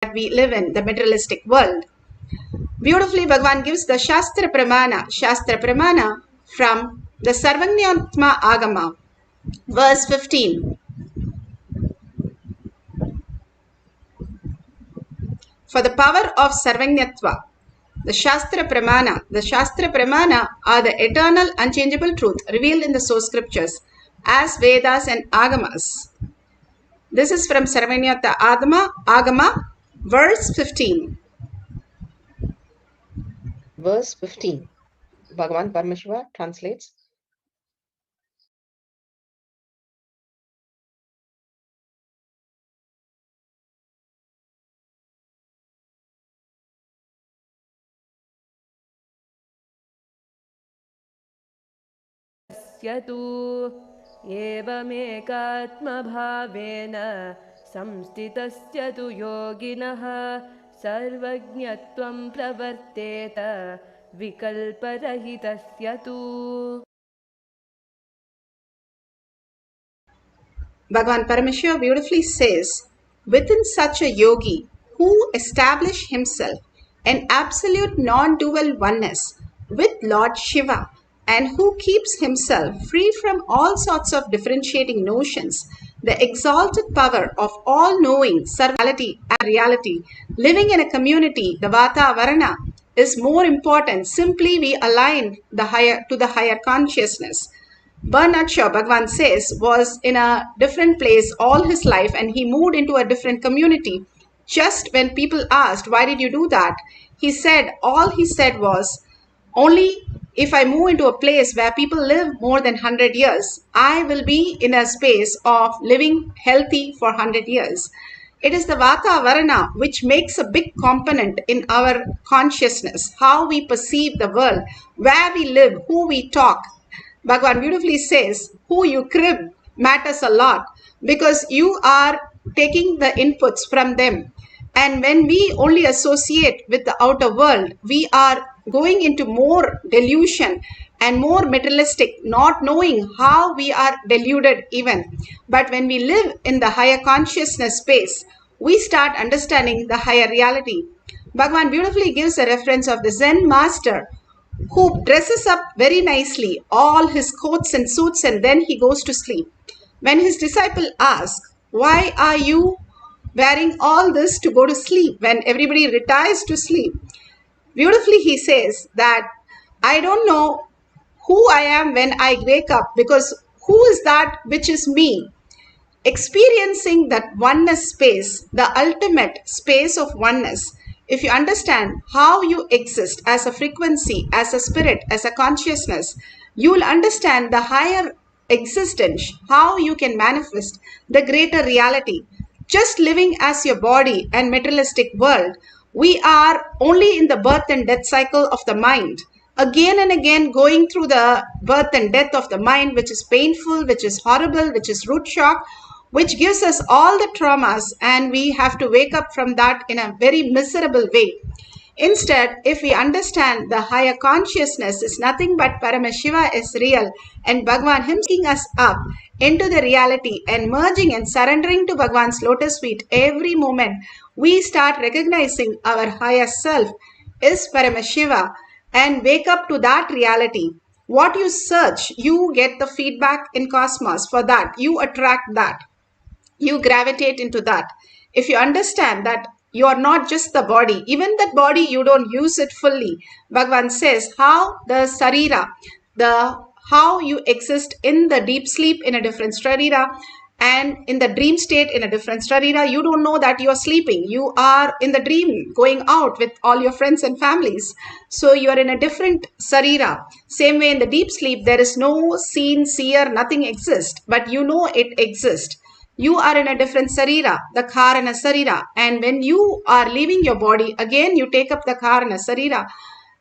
we live in, the materialistic world. Beautifully, Bhagavan gives the Shastra Pramana from the Sarvanyatma Agama, verse 15. For the power of Sarvanyatva, the Shastra Pramana are the eternal, unchangeable truth revealed in the source scriptures as Vedas and Agamas. This is from Sarvanyatma Agama, verse 15. Verse 15. Bhagavan Paramashiva translates. एवमेकात्मभावेन संस्थितस्य तु योगिनः सर्वज्ञत्वं प्रवर्तेत विकल्परहितस्य तु. Bhagavan Paramashiva beautifully says, within such a yogi who established himself an absolute non-dual oneness with Lord Shiva and who keeps himself free from all sorts of differentiating notions, the exalted power of all-knowing Sarvality and reality, living in a community, the Vata Varana, is more important. Simply we align to the higher consciousness. Bernard Shaw, Bhagavan says, was in a different place all his life and he moved into a different community. Just when people asked, why did you do that? All he said was, only if I move into a place where people live more than 100 years, I will be in a space of living healthy for 100 years. It is the Vata Varana which makes a big component in our consciousness, how we perceive the world, where we live, who we talk. Bhagavan beautifully says, who you crib matters a lot because you are taking the inputs from them. And when we only associate with the outer world, we are going into more delusion and more materialistic, not knowing how we are deluded even. But when we live in the higher consciousness space, we start understanding the higher reality. Bhagavan beautifully gives a reference of the Zen master who dresses up very nicely, all his coats and suits, and then he goes to sleep. When his disciple asks, why are you wearing all this to go to sleep when everybody retires to sleep? Beautifully he says that I don't know who I am when I wake up, because who is that which is me? Experiencing that oneness space, the ultimate space of oneness, if you understand how you exist as a frequency, as a spirit, as a consciousness, you will understand the higher existence, how you can manifest the greater reality. Just living as your body and materialistic world, we are only in the birth and death cycle of the mind. Again and again going through the birth and death of the mind, which is painful, which is horrible, which is root shock, which gives us all the traumas, and we have to wake up from that in a very miserable way. Instead, if we understand the higher consciousness is nothing but Paramashiva is real and Bhagavan himself taking us up into the reality and merging and surrendering to Bhagavan's lotus feet every moment, we start recognizing our higher self is Paramashiva and wake up to that reality. What you search, you get the feedback in cosmos. For that, you attract that. You gravitate into that. If you understand that you are not just the body, even that body you don't use it fully. Bhagavan says how the sarira, how you exist in the deep sleep in a different sarira and in the dream state in a different sarira. You don't know that you are sleeping. You are in the dream going out with all your friends and families. So you are in a different sarira. Same way in the deep sleep, there is no seen, seer, nothing exists, but you know it exists. You are in a different sarira, the karana sarira. And when you are leaving your body, again you take up the karana sarira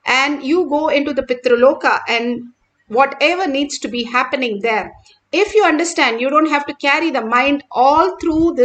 and you go into the pitraloka and whatever needs to be happening there. If you understand, you don't have to carry the mind all through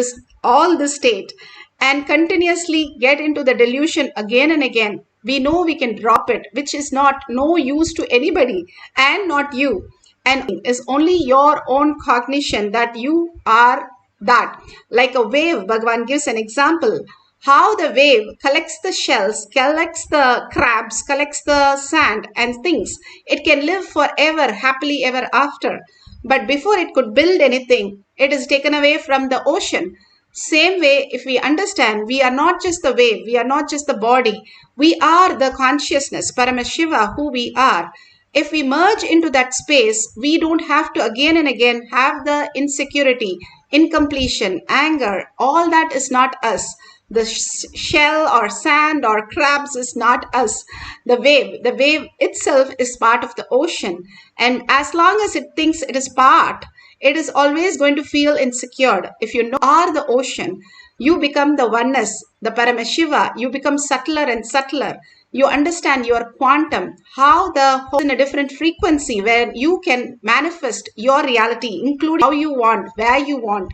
all this state and continuously get into the delusion again and again. We know we can drop it, which is not no use to anybody and not you. And is only your own cognition that you are that. Like a wave, Bhagavan gives an example. how the wave collects the shells, collects the crabs, collects the sand and things. It can live forever, happily ever after. But before it could build anything, it is taken away from the ocean. Same way, if we understand, we are not just the wave, we are not just the body, we are the consciousness, Paramashiva, who we are. If we merge into that space, we don't have to again and again have the insecurity, incompletion, anger. All that is not us. The shell or sand or crabs is not us. The wave itself is part of the ocean. And as long as it thinks it is part, it is always going to feel insecure. If you know you are the ocean, you become the oneness, the Paramashiva, you become subtler and subtler. You understand your quantum, how the whole in a different frequency where you can manifest your reality, including how you want, where you want,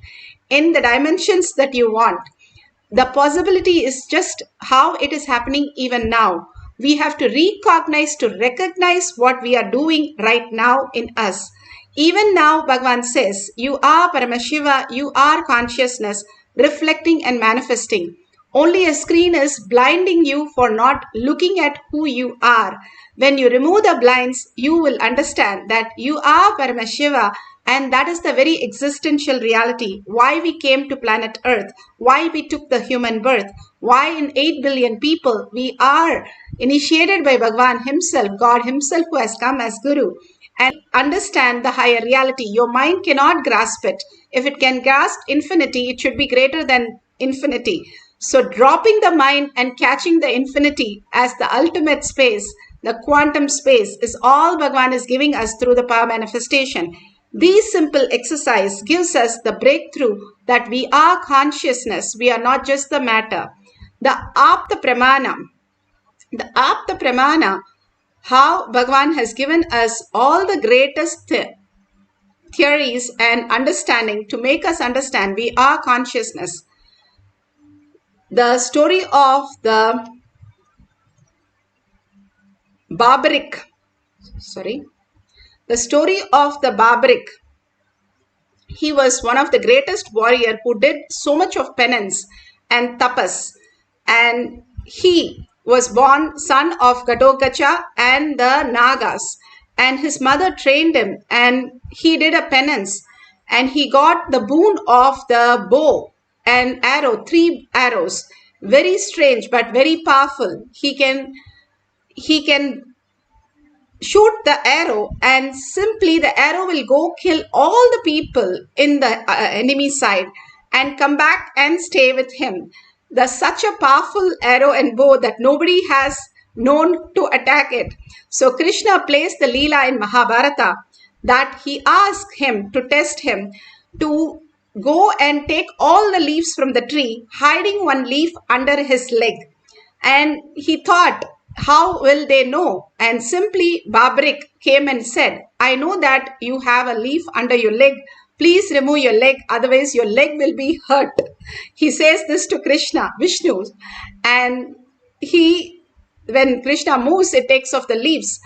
in the dimensions that you want. The possibility is just how it is happening even now. We have to recognize what we are doing right now in us. Even now, Bhagavan says, you are Paramashiva, you are consciousness, reflecting and manifesting. Only a screen is blinding you for not looking at who you are. When you remove the blinds, you will understand that you are Paramashiva, and that is the very existential reality. Why we came to planet Earth, why we took the human birth, why in 8 billion people we are initiated by Bhagavan himself, God himself who has come as Guru. And understand the higher reality. Your mind cannot grasp it. If it can grasp infinity, it should be greater than infinity. So dropping the mind and catching the infinity as the ultimate space, the quantum space, is all Bhagavan is giving us through the power manifestation. This simple exercise gives us the breakthrough that we are consciousness. We are not just the matter. The Apta Pramana, how Bhagavan has given us all the greatest theories and understanding to make us understand we are consciousness. The story of the Barbaric, he was one of the greatest warrior who did so much of penance and tapas, and he was born son of Ghatogacha and the Nagas, and his mother trained him and he did a penance and he got the boon of the bow and arrow, 3 arrows, very strange but very powerful. He can shoot the arrow and simply the arrow will go kill all the people in the enemy side and come back and stay with him. There's such a powerful arrow and bow that nobody has known to attack it. So Krishna plays the Leela in Mahabharata that he asked him to test him to go and take all the leaves from the tree, hiding one leaf under his leg. And he thought, how will they know? And simply Barbaric came and said, I know that you have a leaf under your leg. Please remove your leg, otherwise your leg will be hurt. He says this to Krishna, Vishnu, and when Krishna moves, it takes off the leaves.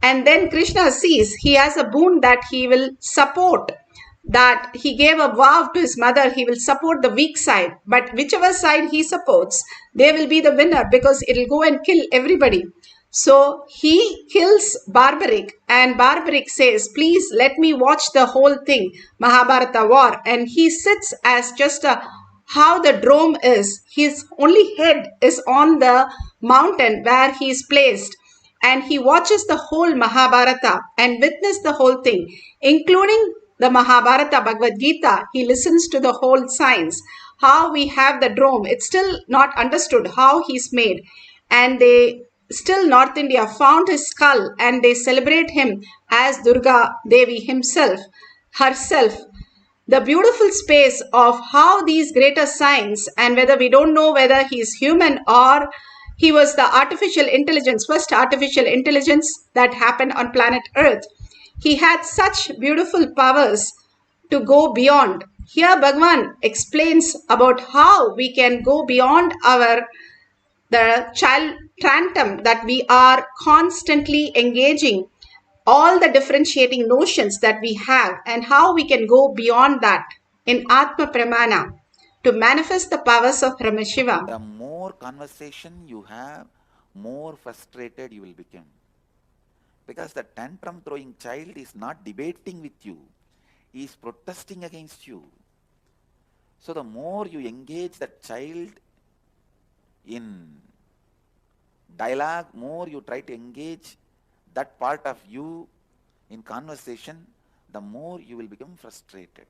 And then Krishna sees he has a boon that he will support, that he gave a vow to his mother, he will support the weak side. But whichever side he supports, they will be the winner because it will go and kill everybody. So he kills Barbaric and Barbaric says, please let me watch the whole thing, Mahabharata war. And he sits as just how the drome is. His only head is on the mountain where he is placed. And he watches the whole Mahabharata and witness the whole thing, including the Mahabharata, Bhagavad Gita. He listens to the whole science, how we have the drome. It's still not understood how he's made. And they still, North India found his skull and they celebrate him as Durga Devi herself. The beautiful space of how these greater science, and whether we don't know whether he is human or he was the artificial intelligence, first artificial intelligence that happened on planet Earth. He had such beautiful powers to go beyond. Here Bhagavan explains about how we can go beyond the child phantom that we are constantly engaging, all the differentiating notions that we have, and how we can go beyond that in Atma Pramana. to manifest the powers of Paramashiva. The more conversation you have, more frustrated you will become. Because the tantrum throwing child is not debating with you, he is protesting against you. So the more you engage that child in dialogue, more you try to engage that part of you in conversation, the more you will become frustrated.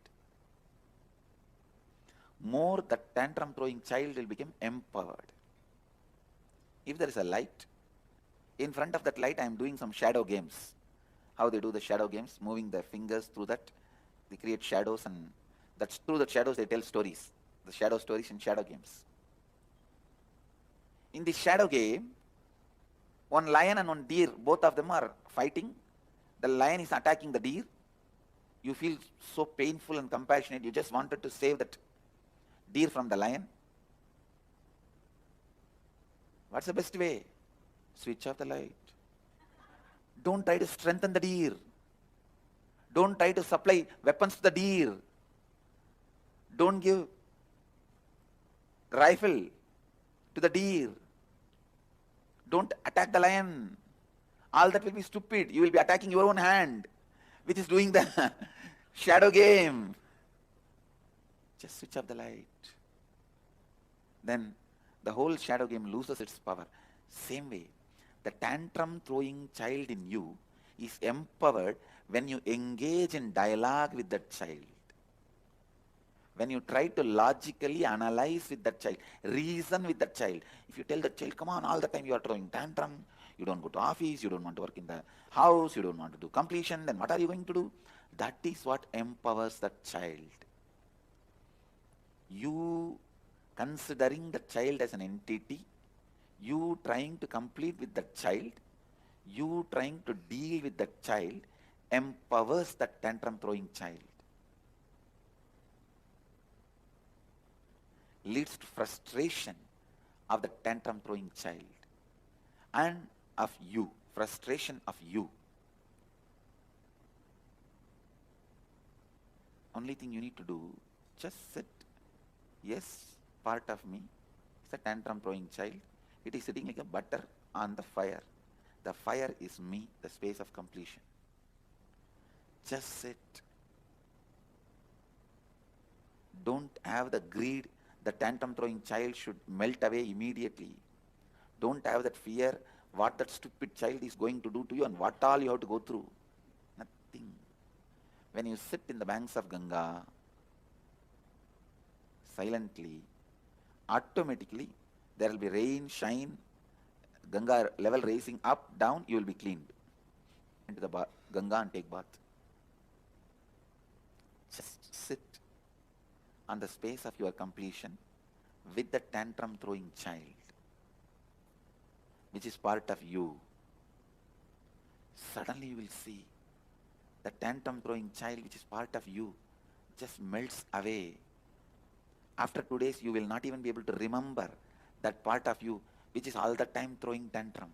More the tantrum throwing child will become empowered. If there is a light, in front of that light I am doing some shadow games. How they do the shadow games, moving their fingers through that, they create shadows, and that's through the shadows they tell stories. The shadow stories and shadow games. In the shadow game, one lion and one deer, both of them are fighting. The lion is attacking the deer. You feel so painful and compassionate, you just wanted to save that deer from the lion. What's the best way? Switch off the light. Don't try to strengthen the deer. Don't try to supply weapons to the deer. Don't give rifle to the deer. Don't attack the lion. All that will be stupid. You will be attacking your own hand, which is doing the shadow game. Just switch off the light. Then the whole shadow game loses its power. Same way, the tantrum throwing child in you is empowered when you engage in dialogue with that child. When you try to logically analyze with that child, reason with that child. If you tell that child, come on, all the time you are throwing tantrum, you don't go to office, you don't want to work in the house, you don't want to do completion, then what are you going to do? That is what empowers that child. You considering the child as an entity, you trying to complete with that child, you trying to deal with that child, empowers that tantrum throwing child. Leads to frustration of the tantrum throwing child and of you, frustration of you. Only thing you need to do, just sit. Yes, part of me is a tantrum throwing child. It is sitting like a butter on the fire. The fire is me, the space of completion. Just sit. Don't have the greed. The tantrum throwing child should melt away immediately. Don't have that fear what that stupid child is going to do to you and what all you have to go through. Nothing. When you sit in the banks of Ganga, silently, automatically there will be rain, shine, Ganga level raising up, down, you will be cleaned into the Ganga and take bath. Just sit on the space of your completion with the tantrum throwing child, which is part of you. Suddenly you will see the tantrum throwing child, which is part of you, just melts away. After 2 days, you will not even be able to remember that part of you, which is all the time throwing tantrum.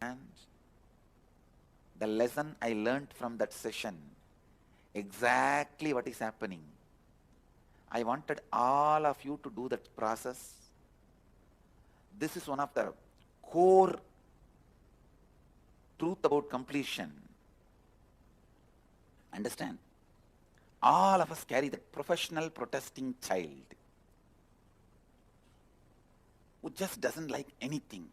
And the lesson I learned from that session, exactly what is happening. I wanted all of you to do that process. This is one of the core truth about completion. Understand? All of us carry the professional protesting child who just doesn't like anything,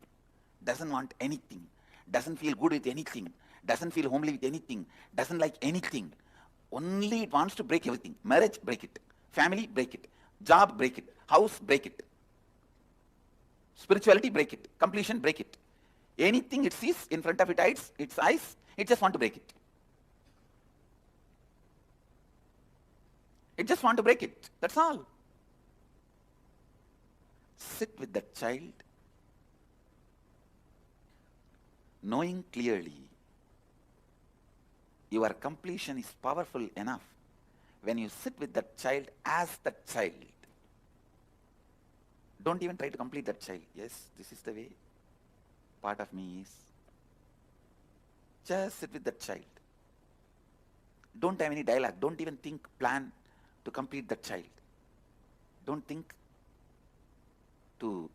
doesn't want anything, doesn't feel good with anything, doesn't feel homely with anything, doesn't like anything. Only it wants to break everything. Marriage, break it. Family, break it. Job, break it. House, break it. Spirituality, break it. Completion, break it. Anything it sees in front of its eyes, it just want to break it. It just want to break it. That's all. Sit with that child, knowing clearly your completion is powerful enough when you sit with that child as that child. Don't even try to complete that child. Yes, this is the way part of me is. Just sit with that child. Don't have any dialogue. Don't even think, plan to complete that child. Don't think to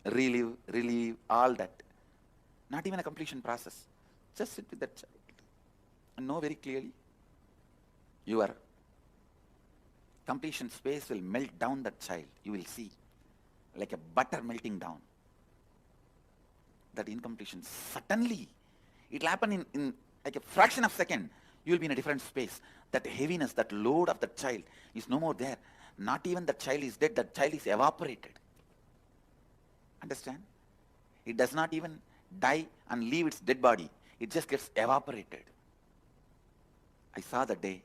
relieve, all that. Not even a completion process. Just sit with that child and know very clearly your completion space will melt down that child. You will see like a butter melting down. That incompletion, suddenly, it will happen in like a fraction of a second. You will be in a different space. That heaviness, that load of that child is no more there. Not even that child is dead, that child is evaporated. Understand? It does not even die and leave its dead body. It just gets evaporated. I saw the day.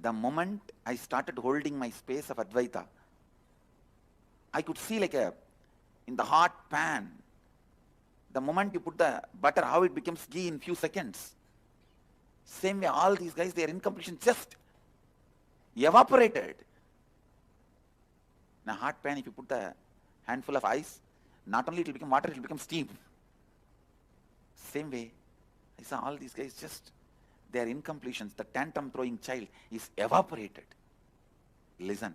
The moment I started holding my space of Advaita, I could see like in the hot pan, the moment you put the butter, how it becomes ghee in few seconds. Same way, all these guys, their incompletion just evaporated. In a hot pan, if you put a handful of ice, not only it will become water, it will become steam. Same way, I saw all these guys just, their incompletions, the tantrum throwing child is evaporated. Listen.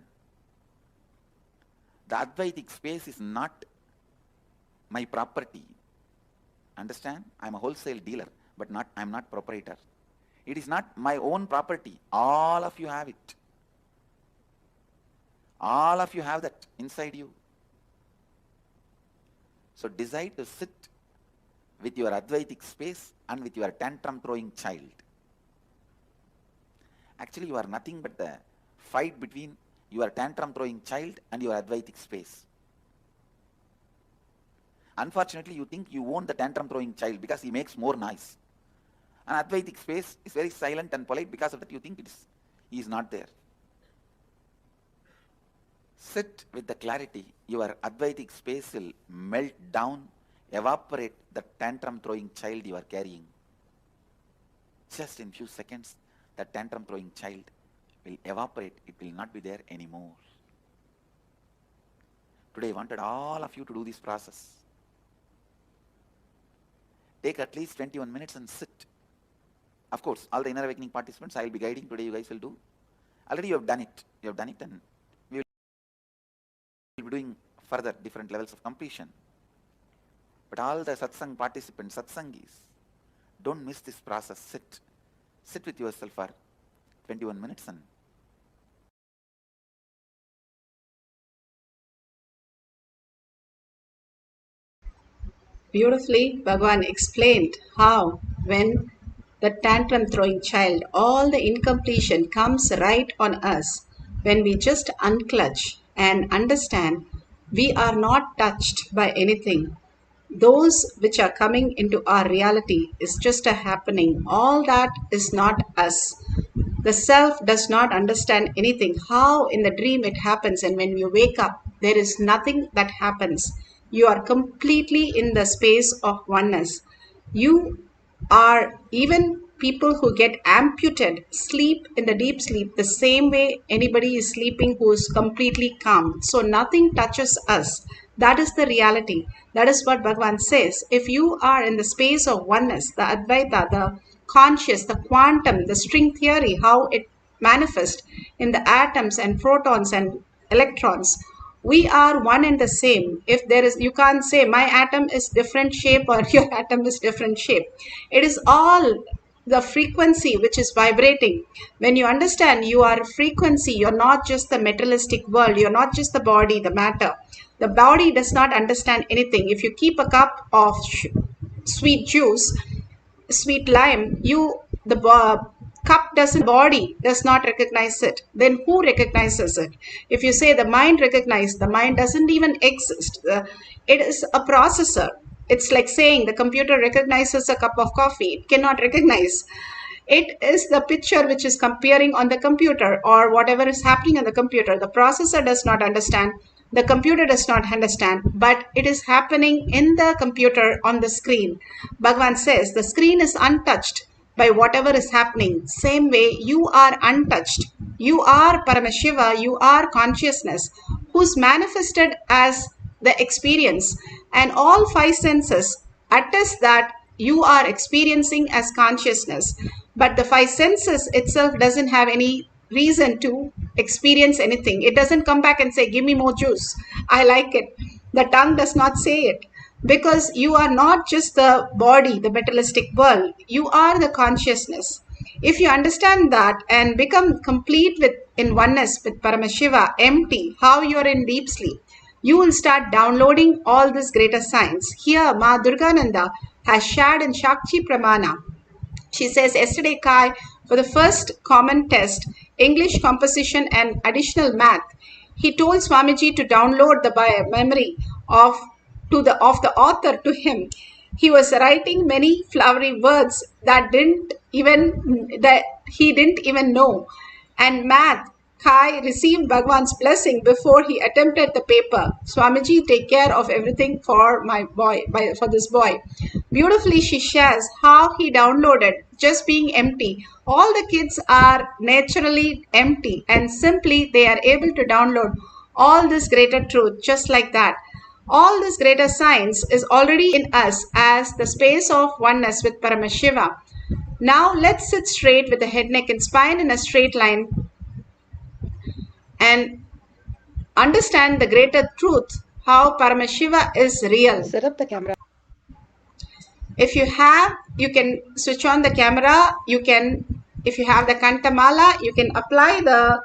The Advaitic space is not my property. Understand? I am a wholesale dealer, but I am not proprietor. It is not my own property. All of you have it. All of you have that inside you. So decide to sit with your Advaitic space and with your tantrum throwing child. Actually, you are nothing but the fight between your tantrum throwing child and your Advaitic space. Unfortunately, you think you own the tantrum throwing child because he makes more noise. An Advaitic space is very silent and polite. Because of that, you think he is not there. Sit with the clarity. Your Advaitic space will melt down, evaporate the tantrum throwing child you are carrying. Just in few seconds, the tantrum throwing child will evaporate. It will not be there anymore. Today I wanted all of you to do this process. Take at least 21 minutes and sit. Of course, all the inner awakening participants I will be guiding today, you guys will do. Already you have done it. You have done it, and we will be doing further different levels of completion. But all the satsang participants, satsangis, don't miss this process. Sit. Sit with yourself for 21 minutes and Beautifully, Bhagavan explained how, when the tantrum throwing child, all the incompletion comes right on us, when we just unclutch and understand we are not touched by anything. Those which are coming into our reality is just a happening. All that is not us. The self does not understand anything. How in the dream it happens, and when you wake up, there is nothing that happens. You are completely in the space of oneness. You are, even people who get amputated sleep in the deep sleep the same way anybody is sleeping who is completely calm. So nothing touches us. That is the reality. That is what Bhagavan says. If you are in the space of oneness, the Advaita, the conscious, the quantum, the string theory, how it manifests in the atoms and protons and electrons, we are one and the same. If there is, you can't say my atom is different shape or your atom is different shape. It is all the frequency which is vibrating. When you understand you are frequency, you're not just the materialistic world, you're not just the body, the matter. The body does not understand anything. If you keep a cup of sweet juice, sweet lime, the cup doesn't, body does not recognize it. Then who recognizes it? If you say the mind recognizes, the mind doesn't even exist. It is a processor. It's like saying the computer recognizes a cup of coffee. It cannot recognize. It is the picture which is appearing on the computer or whatever is happening on the computer. The processor does not understand. The computer does not understand, but it is happening in the computer on the screen. Bhagavan says the screen is untouched by whatever is happening. Same way, you are untouched. You are Paramashiva, you are consciousness, who's manifested as the experience. And all five senses attest that you are experiencing as consciousness. But the five senses itself doesn't have any reason to experience anything. It doesn't come back and say, give me more juice. I like it. The tongue does not say it. Because you are not just the body, the materialistic world. You are the consciousness. If you understand that and become complete with in oneness with Paramashiva, empty, how you are in deep sleep, you will start downloading all this greater science. Here, Ma Durgananda has shared in Shakti Pramana. She says, yesterday, Kai, for the first common test, English composition and additional math, he told Swamiji to download the memory of the author to him. He was writing many flowery words that he didn't even know. And math, Kai received Bhagwan's blessing before he attempted the paper. Swamiji, take care of everything for my boy, for this boy. Beautifully, she shares how he downloaded just being empty. All the kids are naturally empty and simply they are able to download all this greater truth just like that. All this greater science is already in us as the space of oneness with Paramashiva. Now let's sit straight with the head, neck and spine in a straight line and understand the greater truth, how Paramashiva is real. Set up the camera. If you have, you can switch on the camera. If you have the Kantamala, you can apply the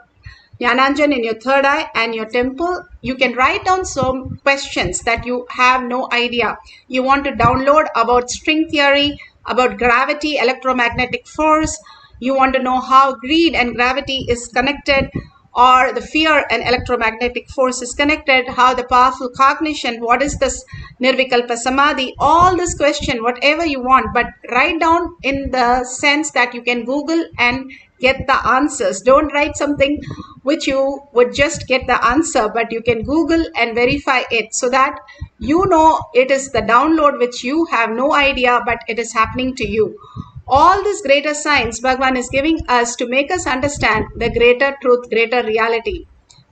Jnananjan in your third eye and your temple. You can write down some questions that you have no idea. You want to download about string theory, about gravity, electromagnetic force. You want to know how greed and gravity is connected, or the fear and electromagnetic force is connected, how the powerful cognition, what is this Nirvikalpa Samadhi, all this question, whatever you want, but write down in the sense that you can Google and get the answers. Don't write something which you would just get the answer, but you can Google and verify it so that you know it is the download which you have no idea, but it is happening to you. All this greater science Bhagavan is giving us to make us understand the greater truth, greater reality.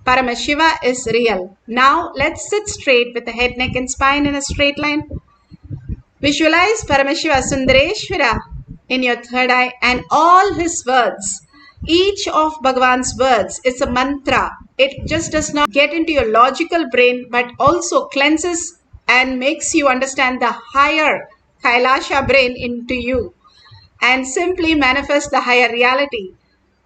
Paramashiva is real. Now let's sit straight with the head, neck and spine in a straight line. Visualize Paramashiva Sundareshwara in your third eye and all his words. Each of Bhagavan's words is a mantra. It just does not get into your logical brain but also cleanses and makes you understand the higher Kailasha brain into you and simply manifest the higher reality.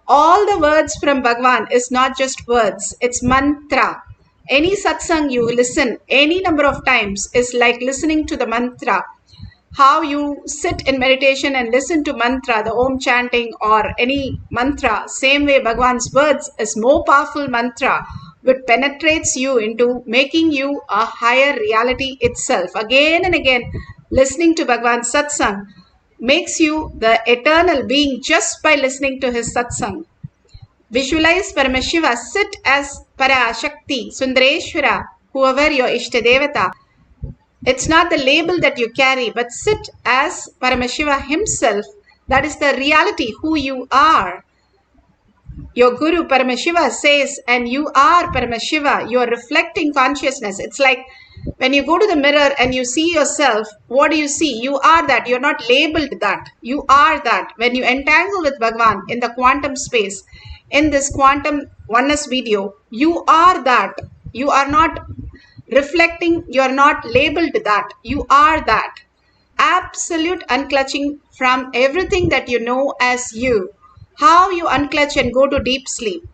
All the words from Bhagavan is not just words, it's mantra. Any satsang you listen any number of times is like listening to the mantra. How you sit in meditation and listen to mantra, the Om chanting or any mantra, same way Bhagavan's words is more powerful mantra which penetrates you into making you a higher reality itself. Again and again, listening to Bhagavan's satsang makes you the eternal being just by listening to his satsang. Visualize Paramashiva, sit as Parashakti, Sundareshwara, whoever your Ishtadevata. It's not the label that you carry, but sit as Paramashiva himself. That is the reality, who you are. Your Guru Paramashiva says, and you are Paramashiva, you are reflecting consciousness. It's like when you go to the mirror and you see yourself, what do you see? You are that. You're not labeled that. You are that. When you entangle with Bhagavan in the quantum space, in this quantum oneness video, you are that. You are not reflecting, you are not labeled that. You are that. Absolute unclutching from everything that you know as you. How you unclutch and go to deep sleep.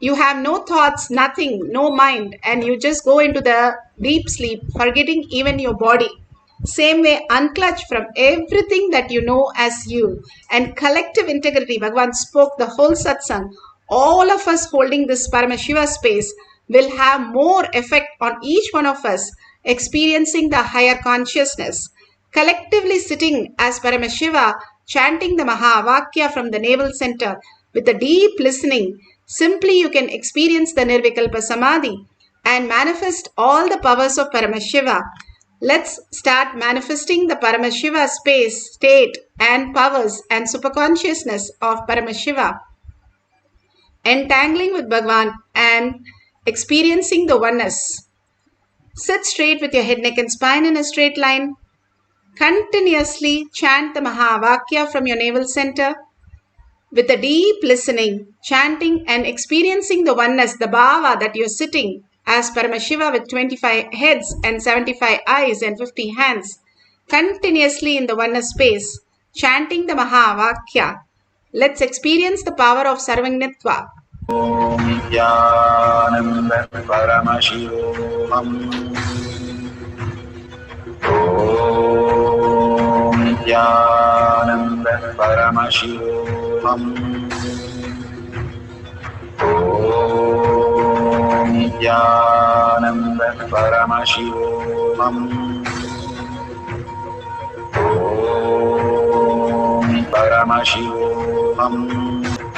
You have no thoughts, nothing, no mind, and you just go into the deep sleep, forgetting even your body. Same way, unclutch from everything that you know as you. And collective integrity, Bhagavan spoke the whole satsang. All of us holding this Paramashiva space will have more effect on each one of us experiencing the higher consciousness. Collectively sitting as Paramashiva, chanting the Mahavakya from the navel center with a deep listening, simply you can experience the Nirvikalpa Samadhi and manifest all the powers of Paramashiva. Let's start manifesting the Paramashiva space, state and powers and superconsciousness of Paramashiva. Entangling with Bhagavan and experiencing the oneness. Sit straight with your head, neck and spine in a straight line. Continuously chant the Mahavakya from your navel center. With a deep listening, chanting and experiencing the oneness, the bhava that you're sitting as Paramashiva with 25 heads and 75 eyes and 50 hands, continuously in the oneness space, chanting the Mahavakya. Let's experience the power of Sarvangnatva. Nithyananda Paramashivam. Om Nithyananda Paramashivam. Om Nithyananda Paramashivam. Om Paramashivoham.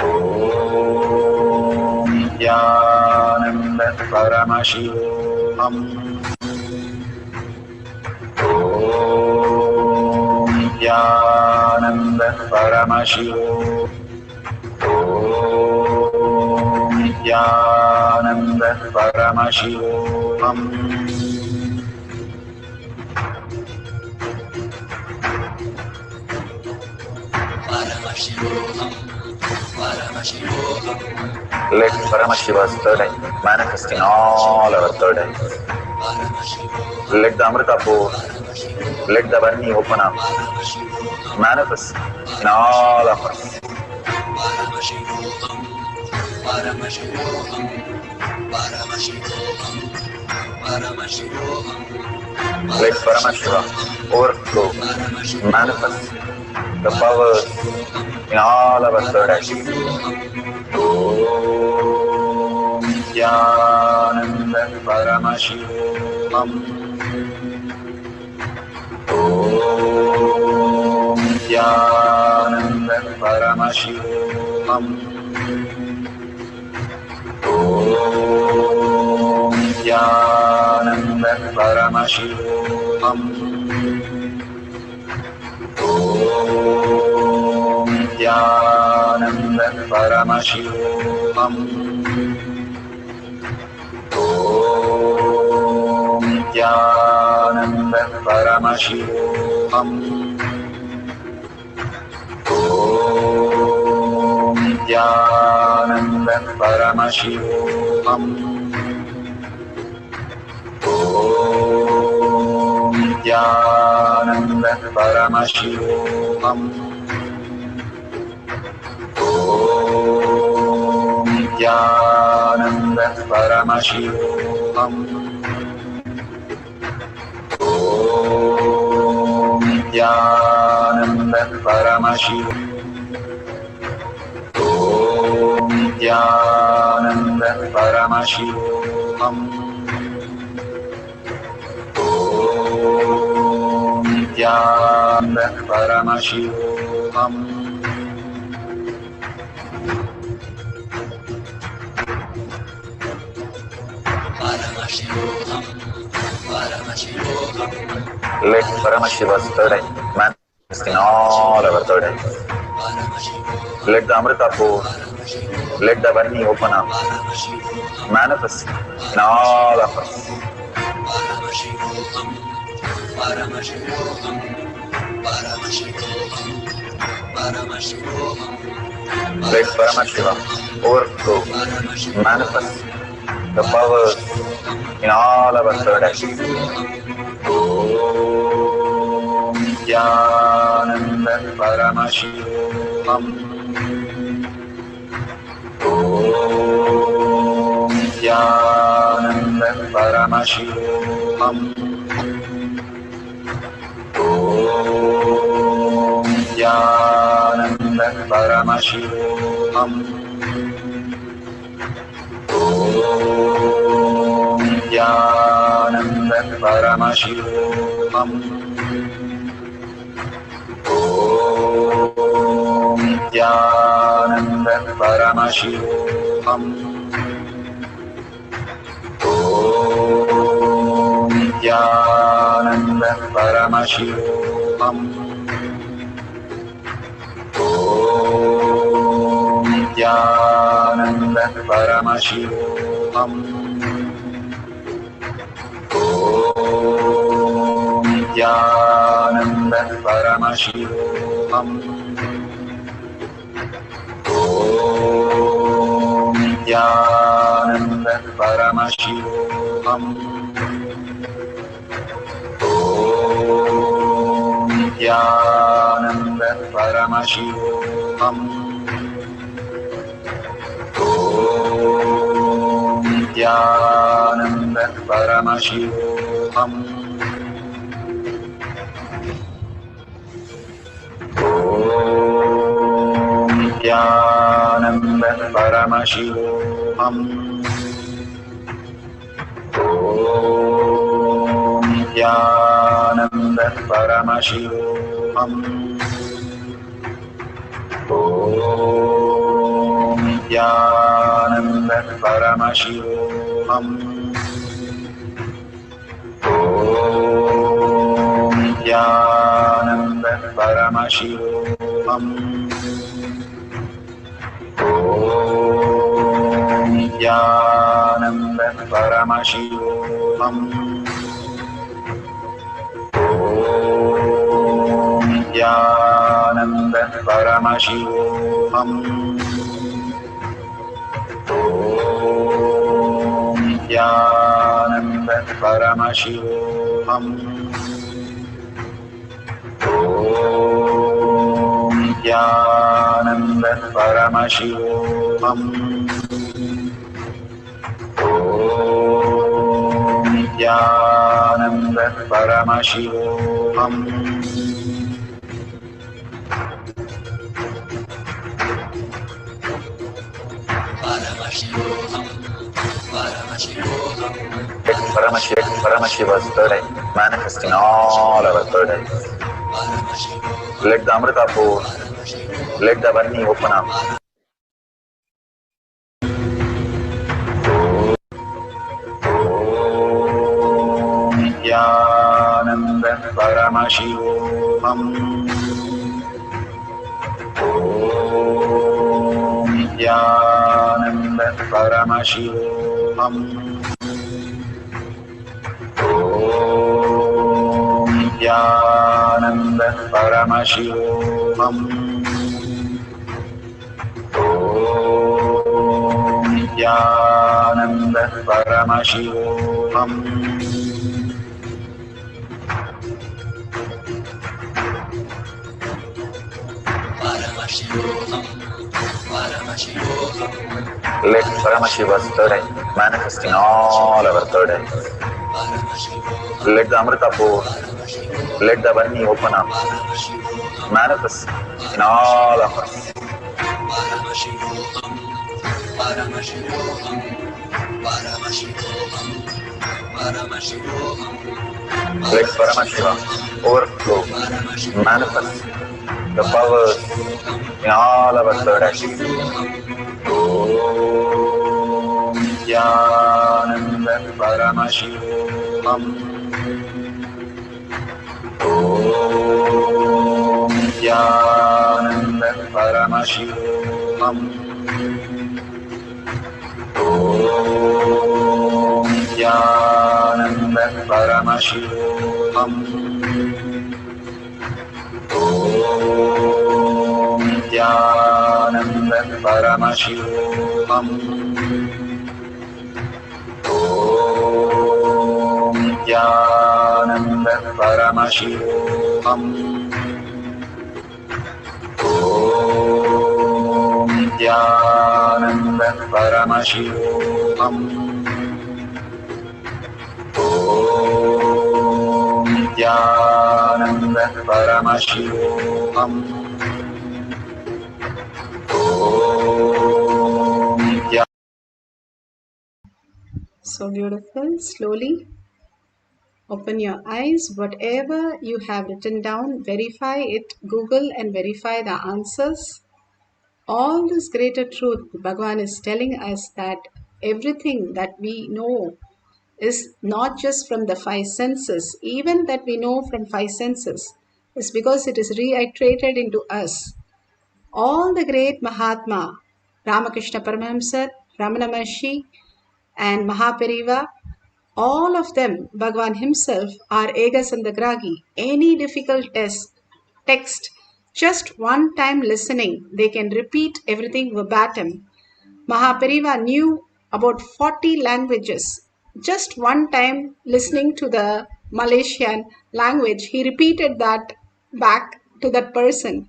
Om Nithyananda Paramashivoham. Om Nithyananda Paramashivoham. Om Nithyananda Paramashivoham. Let Paramashiva's third eye manifest in all our third eyes. Let the Amrita pour, let the Varni open up, manifest in all of us. Let Paramashiva overflow, manifest the powers in all our third eyes. Om Nithyananda Paramashivam. Om Nithyananda Paramashivam. Om Nithyananda Paramashivam. Om Nithyananda Paramashivoham. Om Nithyananda Paramashivoham. Om Nithyananda Paramashivoham. Om Nithyananda Paramashivoham. Om Nithyananda Paramashivoham. Om Nithyananda Paramashivoham. Om Nithyananda Paramashivoham. Om Nithyananda Paramashivoham. Let Paramashiva's third eye manifest in all our third eyes. Let the Amrita pour, let the Varni open up, manifest in all of us. Let Paramashiva overflow, manifest the powers in all our third eyes. Om Nithyananda Paramashivam. Om Nithyananda Paramashivam. Om Nithyananda Paramashivam. Om Nithyananda Paramashivoham. Om Nithyananda Paramashivoham. Om Nithyananda Paramashivoham. Om Nithyananda Paramashivoham. Om Nithyananda Paramashivoham. Om Nithyananda Paramashivoham. Om Nithyananda Paramashivoham. Om Nithyananda Paramashivoham. Om Nithyananda Paramashivoham. Om Nithyananda Paramashivoham. Om Nithyananda Paramashivoham. Om Nithyananda Paramashivoham. Om Nithyananda Paramashivoham. Om Nithyananda Paramashivoham. Om Nithyananda Paramashivoham. Om Nithyananda Paramashivoham. Om Nithyananda Paramashivoham. Paramashiva's third eye manifesting all our third eyes. Let the Amrita pour, let the Varni open up. Om Nithyananda Paramashivoham. Om Nithyananda Paramashivoham. Om Nithyananda Paramashivoham. Om Nithyananda Paramashivoham. Let Paramashiva's third eye manifesting all our third eyes. Let the Amrita pour, let the Varni open up, manifest in all of us. Let Paramashiva overflow, manifest the powers in all our third eyes. Om Nithyananda Paramashivoham. Om Nithyananda Paramashivoham. Om Nithyananda Paramashivoham. Om Nithyananda Paramashivoham. Om Nithyananda Paramashivoham. Om Nithyananda Paramashivoham. Om Nithyananda Paramashivoham. Om Nithyananda. So beautiful. Slowly open your eyes. Whatever you have written down, verify it. Google and verify the answers. All this greater truth, Bhagavan is telling us that everything that we know is not just from the five senses. Even that we know from five senses is because it is reiterated into us. All the great Mahatma, Ramakrishna Paramahamsa, Ramana Maharshi, and Mahapariva, all of them, Bhagavan himself, are Ega Sandagragi. Any difficult text Just one time listening, they can repeat everything verbatim. Mahapariva knew about 40 languages. Just one time listening to the Malaysian language, he repeated that back to that person,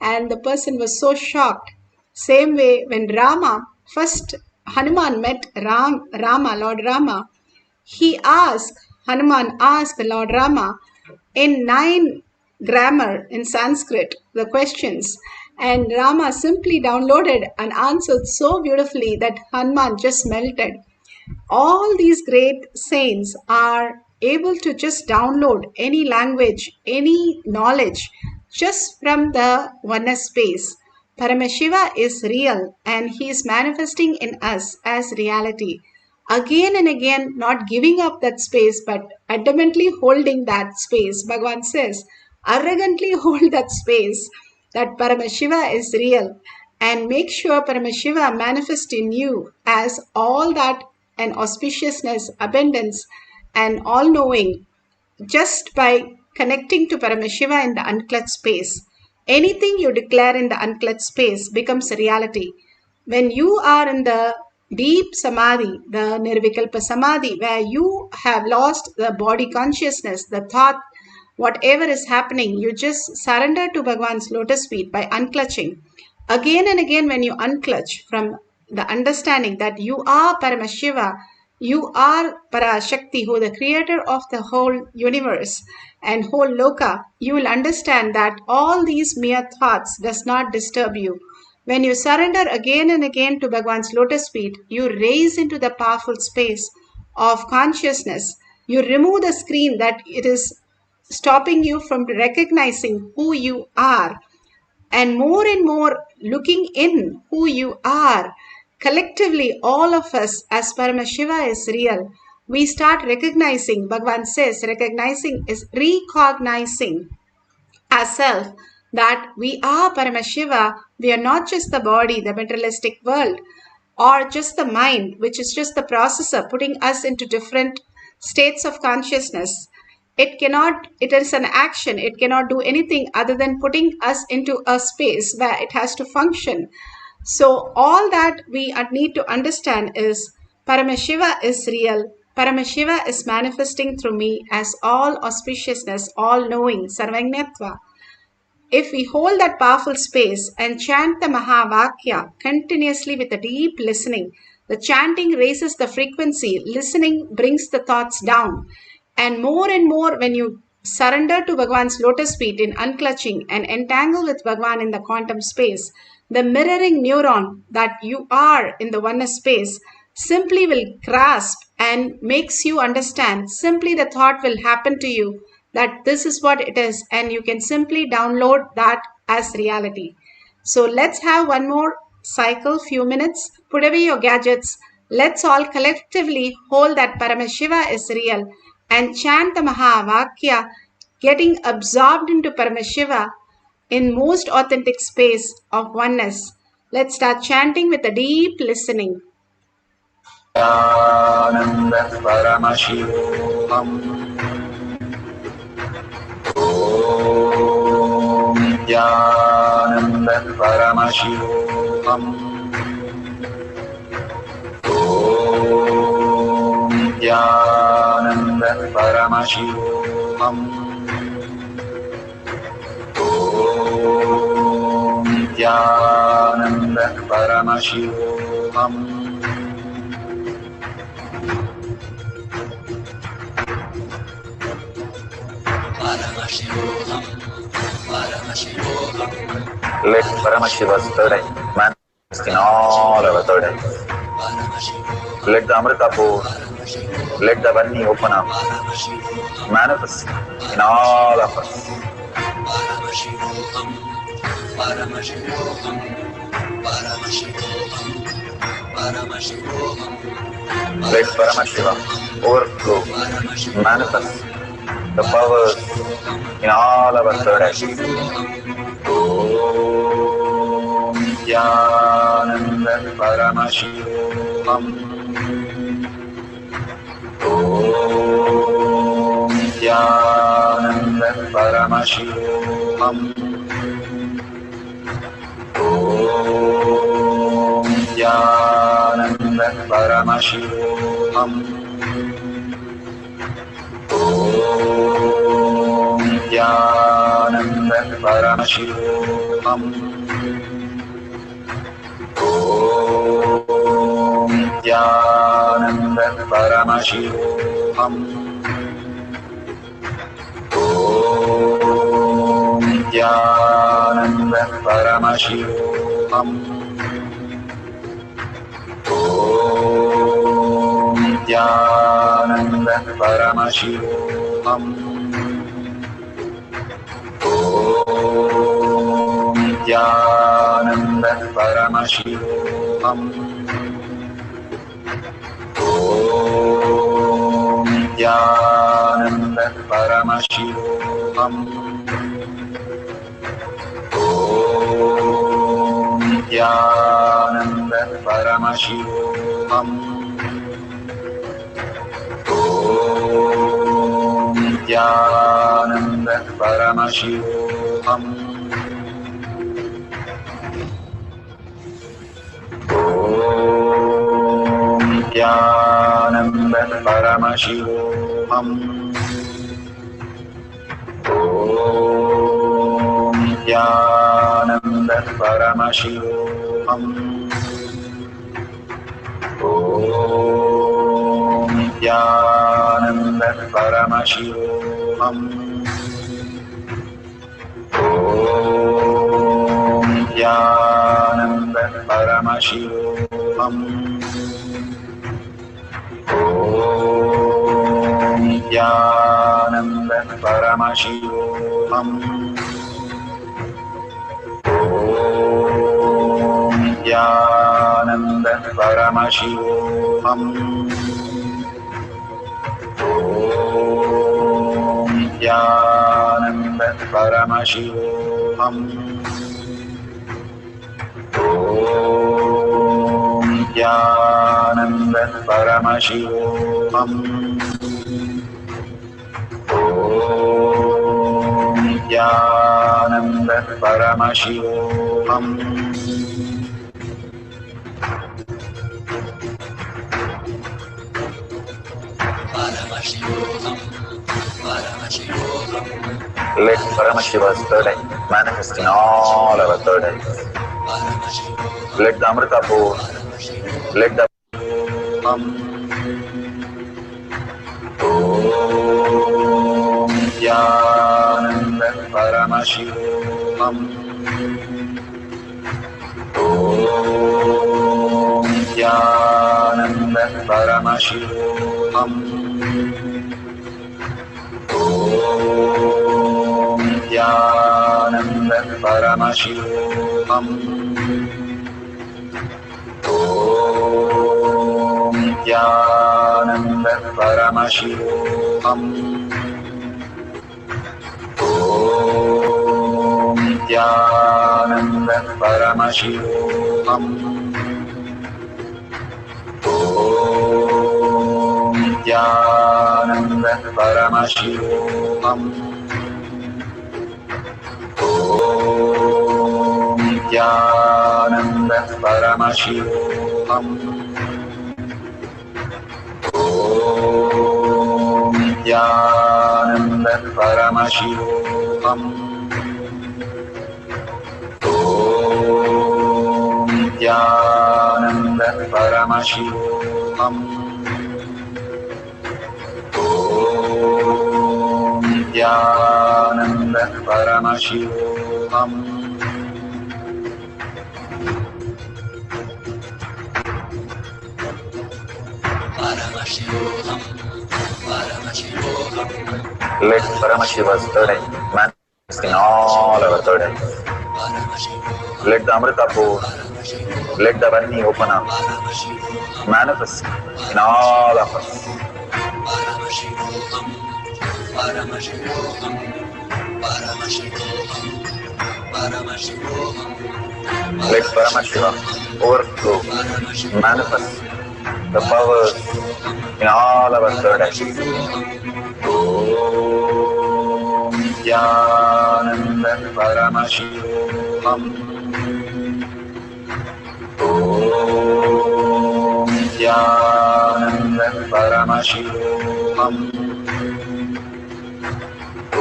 and the person was so shocked. Same way, when first Hanuman met Lord Rama, Hanuman asked the Lord Rama in 9 grammar in Sanskrit the questions, and Rama simply downloaded and answered so beautifully that Hanuman just melted. All these great saints are able to just download any language, any knowledge just from the oneness space. Paramashiva is real and he is manifesting in us as reality. Again and again, not giving up that space, but adamantly holding that space. Bhagavan says, arrogantly hold that space, that Paramashiva is real, and make sure Paramashiva manifests in you as all that and auspiciousness, abundance, and all knowing just by connecting to Paramashiva in the unclutched space. Anything you declare in the unclutched space becomes a reality. When you are in the deep Samadhi, the Nirvikalpa Samadhi, where you have lost the body consciousness, the thought, whatever is happening, you just surrender to Bhagavan's lotus feet by unclutching. Again and again, when you unclutch from the understanding that you are Paramashiva, you are Parashakti, who the creator of the whole universe and whole loka, you will understand that all these mere thoughts does not disturb you. When you surrender again and again to Bhagavan's lotus feet, you raise into the powerful space of consciousness. You remove the screen that it is stopping you from recognizing who you are, and more looking in who you are. Collectively, all of us, as Paramashiva is real, we start recognizing, Bhagavan says, recognizing is recognizing ourselves that we are Paramashiva. We are not just the body, the materialistic world, or just the mind, which is just the processor putting us into different states of consciousness. It is an action. It cannot do anything other than putting us into a space where it has to function. So all that we need to understand is Paramashiva is real. Paramashiva is manifesting through me as all auspiciousness, all knowing, Sarvajnatva. If we hold that powerful space and chant the Mahavakya continuously with a deep listening, the chanting raises the frequency, listening brings the thoughts down. And more when you surrender to Bhagavan's lotus feet in unclutching and entangle with Bhagavan in the quantum space, the mirroring neuron that you are in the oneness space simply will grasp and makes you understand. Simply the thought will happen to you that this is what it is, and you can simply download that as reality. So let's have one more cycle, few minutes. Put away your gadgets. Let's all collectively hold that Paramashiva is real and chant the Mahavakya, getting absorbed into Paramashiva in most authentic space of oneness. Let's start chanting with a deep listening. Paramashivoham. Om Nithyananda Paramashivam. Om Nithyananda Paramashivam. Om Nithyananda Paramashivoham. Paramashivoham, Paramashivoham. Let Paramashiva's third eye manifest in all our third eyes. Let the Amrita pour, let the Varni open up, manifest in all of us. Paramashivoham, Paramashivoham, Paramashivoham, Paramashivoham. Let Paramashiva overflow, manifest the powers in all our third eyes. Om Nithyananda Paramashivam. Om Nithyananda Paramashivam. Om Nithyananda Paramashivoham. Om Nithyananda Paramashivoham. Om Nithyananda Paramashivoham. Om Nithyananda Paramashivoham. Om Nithyananda Paramashivoham. Om Nithyananda Paramashivoham. Om Nithyananda Paramashivoham. Om Nithyananda Paramashivoham. Om Nithyananda Paramashivoham. Om Nithyananda Paramashivoham. Om Nithyananda Paramashivoham. Om Nithyananda Paramashivoham. Om Nithyananda Paramashivoham. Om Nithyananda Paramashivoham. Om Nithyananda Paramashivoham. Om Nithyananda Paramashivoham. Om Nithyananda Paramashivoham. Om Nithyananda Paramashivoham. Paramashivoham. Paramashivoham. Let Paramashiva's third eye manifest in all our third eyes. Paramashivoham. Let the Amrita pour, let the Om Nithyananda Paramashivoham. Om Nithyananda Paramashivoham. Om Nithyananda Paramashivoham. Om Nithyananda Paramashivoham. Om Nithyananda Paramashivoham. Om Nithyananda Paramashivoham. Om Nithyananda Paramashivoham. Om Nithyananda Paramashivoham. Om Nithyananda Paramashivoham. Om Nithyananda Paramashivoham. Paramashivoham. Paramashivoham. Let Paramashiva's third eye manifest in all our third eyes. Paramashivoham. Let the Amrita pour, let the Varni open up, Paramashivoham. manifest in all of us. Paramashivoham. Paramashivoham. Paramashivoham. Paramashivoham. Let Paramashiva overflow, manifest the powers in all our third eyes. Om Nithyananda Paramashivoham. Om Nithyananda Paramashivoham.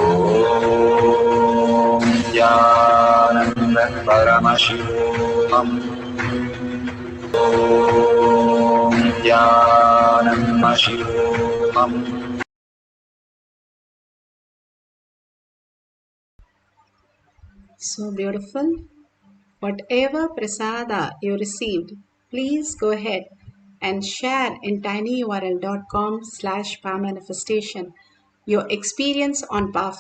Om Nithyananda Paramashivoham. Om Nithyananda Paramashivoham. So beautiful. Whatever prasada you received, please go ahead and share in tinyurl.com/power-manifestation your experience on power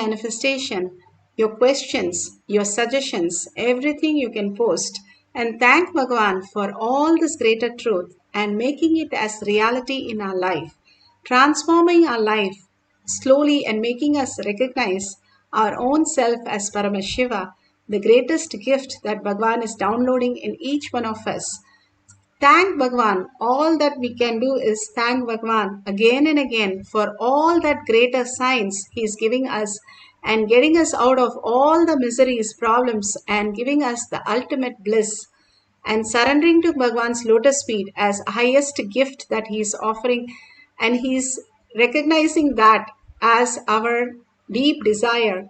manifestation, your questions, your suggestions, everything you can post, and thank Bhagavan for all this greater truth and making it as reality in our life, transforming our life slowly and making us recognize our own self as Paramashiva, the greatest gift that Bhagavan is downloading in each one of us. Thank Bhagavan. All that we can do is thank Bhagavan again and again for all that greater signs He is giving us and getting us out of all the miseries, problems, and giving us the ultimate bliss and surrendering to Bhagavan's lotus feet as highest gift that He is offering, and He is recognizing that as our deep desire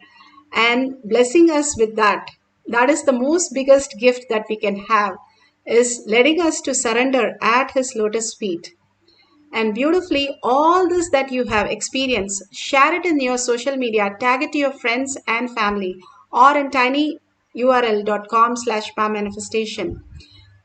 and blessing us with that. That is the most biggest gift that we can have, is letting us to surrender at His lotus feet. And beautifully, all this that you have experienced, share it in your social media, tag it to your friends and family, or in tinyurl.com/power-manifestation.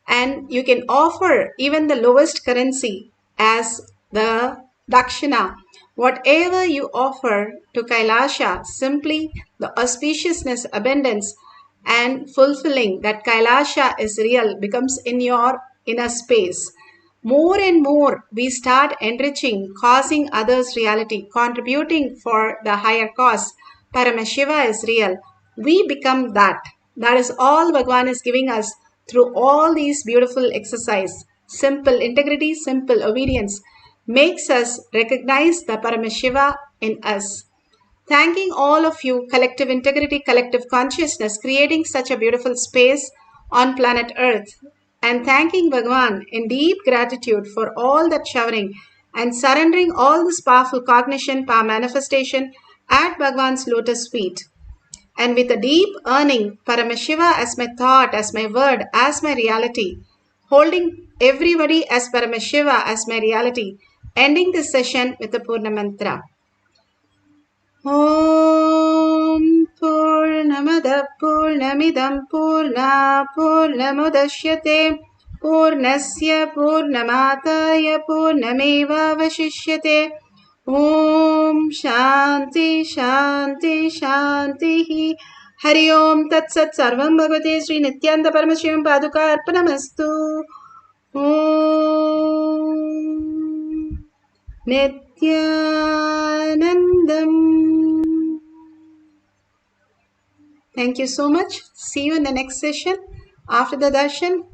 And you can offer even the lowest currency as the dakshina. Whatever you offer to Kailasha, simply the auspiciousness, abundance, and fulfilling that Kailasha is real becomes in your inner space. More and more we start enriching, causing others reality, contributing for the higher cause. Paramashiva is real. We become that. That is all Bhagavan is giving us through all these beautiful exercise. Simple integrity, simple obedience makes us recognize the Paramashiva in us. Thanking all of you, collective integrity, collective consciousness, creating such a beautiful space on planet Earth. And thanking Bhagavan in deep gratitude for all that showering and surrendering all this powerful cognition, power manifestation at Bhagavan's lotus feet. And with a deep earning, Paramashiva as my thought, as my word, as my reality, holding everybody as Paramashiva as my reality, ending this session with the Purna Mantra. ॐ पूर्णमदः पूर्णमिदं पूर्णमुदच्यते पूर्णस्य पूर्णमादाय पूर्णमेवावशिष्यते ॐ शान्ति शान्ति शान्तिः हरि ओं तत्सत् सर्वं भगवते श्री नित्यानंद परमशिवं पादुका अर्पणमस्तु ॐ Nithyanandam. Thank you so much. See you in the next session after the darshan.